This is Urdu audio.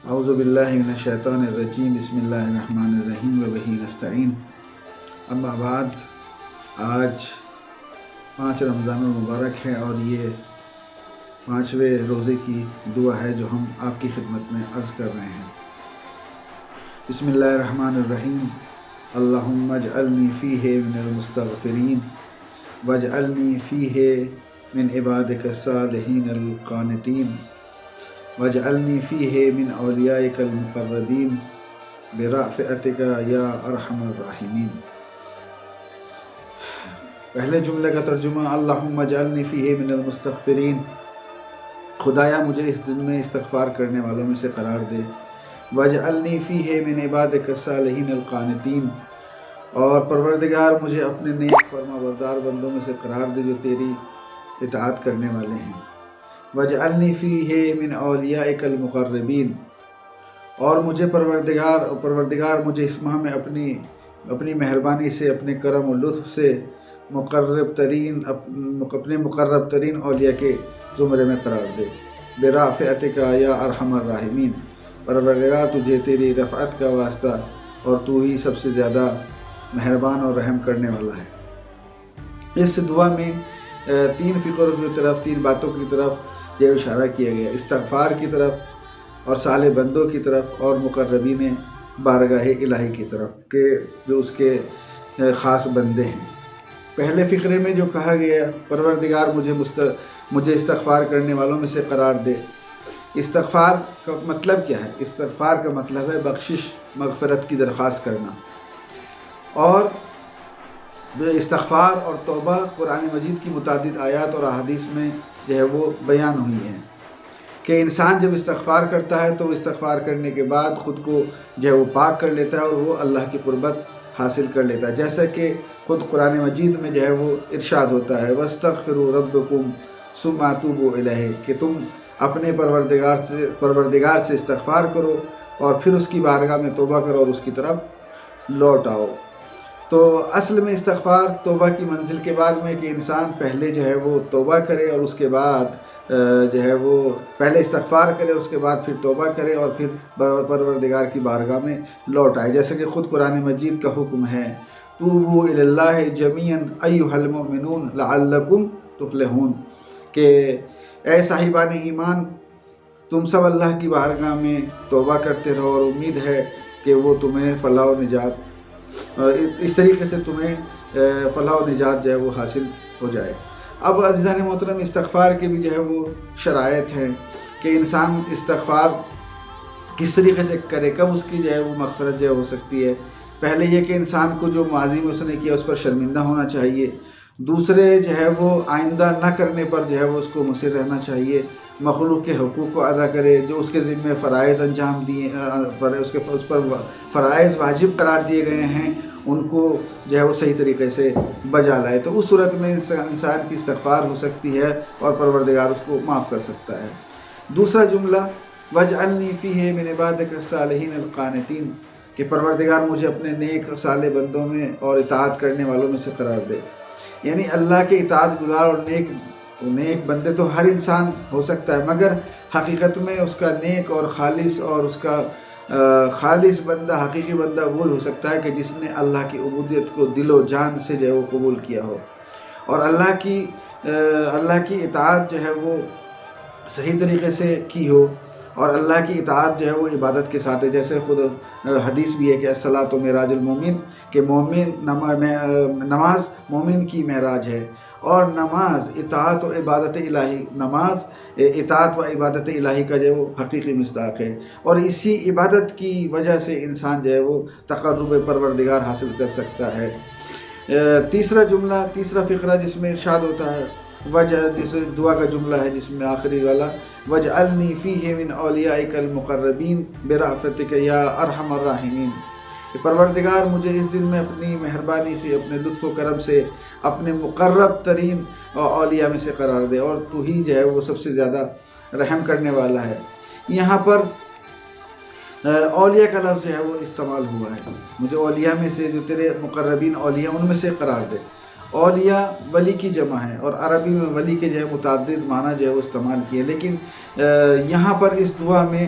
اعوذ باللہ من الشیطان الرجیم بسم اللہ الرحمن الرحیم وبہ نستعین اما بعد۔ آج 5 رمضان المبارک ہے اور یہ 5ویں روزے کی دعا ہے جو ہم آپ کی خدمت میں عرض کر رہے ہیں۔ بسم اللہ الرحمن الرحیم۔ اللہم اجعلنی فیہ من المستغفرین واجعلنی فیہ من عبادک الصالحین القانتین واجعلنی فیہ من اولیائک المقربین برأفتک یا ارحم الراحمین۔ پہلے جملے کا ترجمہ، اللہم اجعلنی فیہ من المستغفرین، خدایا مجھے اس دن میں استغفار کرنے والوں میں سے قرار دے۔ واجعلنی فیہ من عبادک الصالحین القانتین، اور پروردگار مجھے اپنے نیک فرما بردار بندوں میں سے قرار دے جو تیری اطاعت کرنے والے ہیں۔ واجعلنی فیہ من اولیائک المقربین، اور مجھے پروردگار مجھے اس ماہ میں اپنی مہربانی سے، اپنے کرم و لطف سے اپنے مقرب ترین اولیاء کے زمرے میں قرار دے۔ برأفتک یا ارحم الراحمین، پروردگار تجھے تیری رفعت کا واسطہ اور تو ہی سب سے زیادہ مہربان اور رحم کرنے والا ہے۔ اس دعا میں 3 فکر کی طرف، 3 باتوں کی طرف جو اشارہ کیا گیا، استغفار کی طرف اور صالح بندوں کی طرف اور مقربین بارگاہ الہی کی طرف کہ جو اس کے خاص بندے ہیں۔ پہلے فقرے میں جو کہا گیا، پروردگار مجھے استغفار کرنے والوں میں سے قرار دے۔ استغفار کا مطلب کیا ہے؟ استغفار کا مطلب ہے بخشش، مغفرت کی درخواست کرنا۔ اور استغفار اور توبہ قرآن مجید کی متعدد آیات اور احادیث میں جو ہے وہ بیان ہوئی ہیں کہ انسان جب استغفار کرتا ہے تو وہ استغفار کرنے کے بعد خود کو جو ہے وہ پاک کر لیتا ہے اور وہ اللہ کی قربت حاصل کر لیتا ہے، جیسا کہ خود قرآن مجید میں جو ہے وہ ارشاد ہوتا ہے وَاسْتَغْفِرُوا رَبَّكُمْ ثُمَّ تُوبُوا إِلَيْهِ، کہ تم اپنے پروردگار سے استغفار کرو اور پھر اس کی بارگاہ میں توبہ کرو اور اس کی طرف لوٹ آؤ۔ تو اصل میں استغفار توبہ کی منزل کے بعد میں کہ انسان پہلے جو ہے وہ توبہ کرے اور اس کے بعد جو ہے وہ پہلے استغفار کرے، اس کے بعد پھر توبہ کرے اور پھر پروردگار کی بارگاہ میں لوٹ آئے، جیسے کہ خود قرآن مجید کا حکم ہے توبوا الی اللہ جمیعا ایھا المؤمنون لعلکم تفلحون، کہ اے صاحبان ایمان تم سب اللہ کی بارگاہ میں توبہ کرتے رہو اور امید ہے کہ وہ تمہیں فلاح و نجات، اس طریقے سے تمہیں فلاح و نجات جو ہے وہ حاصل ہو جائے۔ اب عزیزان محترم، استغفار کے بھی جو ہے وہ شرائط ہیں کہ انسان استغفار کس طریقے سے کرے، کب اس کی جو ہے وہ مغفرت جو ہے ہو سکتی ہے۔ پہلے یہ کہ انسان کو جو ماضی میں اس نے کیا اس پر شرمندہ ہونا چاہیے، دوسرے جو ہے وہ آئندہ نہ کرنے پر جو ہے وہ اس کو مصر رہنا چاہیے، مخلوق کے حقوق کو ادا کرے، جو اس کے ذمہ فرائض انجام دیے اس پر فرائض واجب قرار دیے گئے ہیں ان کو جو ہے وہ صحیح طریقے سے بجا لائے، تو اس صورت میں انسان کی استغفار ہو سکتی ہے اور پروردگار اس کو معاف کر سکتا ہے۔ دوسرا جملہ وَاجْعَلْنِي فِيهِ مِنْ عِبَادِكَ الصَّالِحِينَ الْقَانِتِينَ، کہ پروردگار مجھے اپنے نیک صالح بندوں میں اور اطاعت کرنے والوں میں سے قرار دے۔ یعنی اللہ کے اطاعت گزار اور نیک بندے تو ہر انسان ہو سکتا ہے، مگر حقیقت میں اس کا نیک اور خالص اور اس کا خالص بندہ، حقیقی بندہ وہی ہو سکتا ہے کہ جس نے اللہ کی عبودیت کو دل و جان سے جو ہے وہ قبول کیا ہو اور اللہ کی اطاعت جو ہے وہ صحیح طریقے سے کی ہو، اور اللہ کی اطاعت جو ہے وہ عبادت کے ساتھ ہے، جیسے خود حدیث بھی ہے کہ الصلاۃ معراج المومن، کہ نماز مومن کی معراج ہے، اور نماز اطاعت و عبادت الہی، نماز اطاعت و عبادت الہی کا جو ہے وہ حقیقی مصداق ہے، اور اسی عبادت کی وجہ سے انسان جو ہے وہ تقرب پروردگار حاصل کر سکتا ہے۔ تیسرا جملہ، تیسرا فقرہ جس میں ارشاد ہوتا ہے جس دعا کا جملہ ہے جس میں آخری والا وَاجْعَلْنِي فِيهِ مِنْ أَوْلِيَائِكَ الْمُقَرَّبِينَ بِرَأْفَتِكَ يَا أَرْحَمَ الرَّاحِمِينَ، کہ پروردگار مجھے اس دن میں اپنی مہربانی سے، اپنے لطف و کرم سے اپنے مقرب ترین اولیاء میں سے قرار دے، اور تو ہی جو ہے وہ سب سے زیادہ رحم کرنے والا ہے۔ یہاں پر اولیاء کا لفظ جو ہے وہ استعمال ہوا ہے، مجھے اولیاء میں سے، جو تیرے مقربین اولیاء ان میں سے قرار دے۔ اولیاء ولی کی جمع ہے، اور عربی میں ولی کے جو ہے متعدد معنی جو ہے وہ استعمال کیے، لیکن یہاں پر اس دعا میں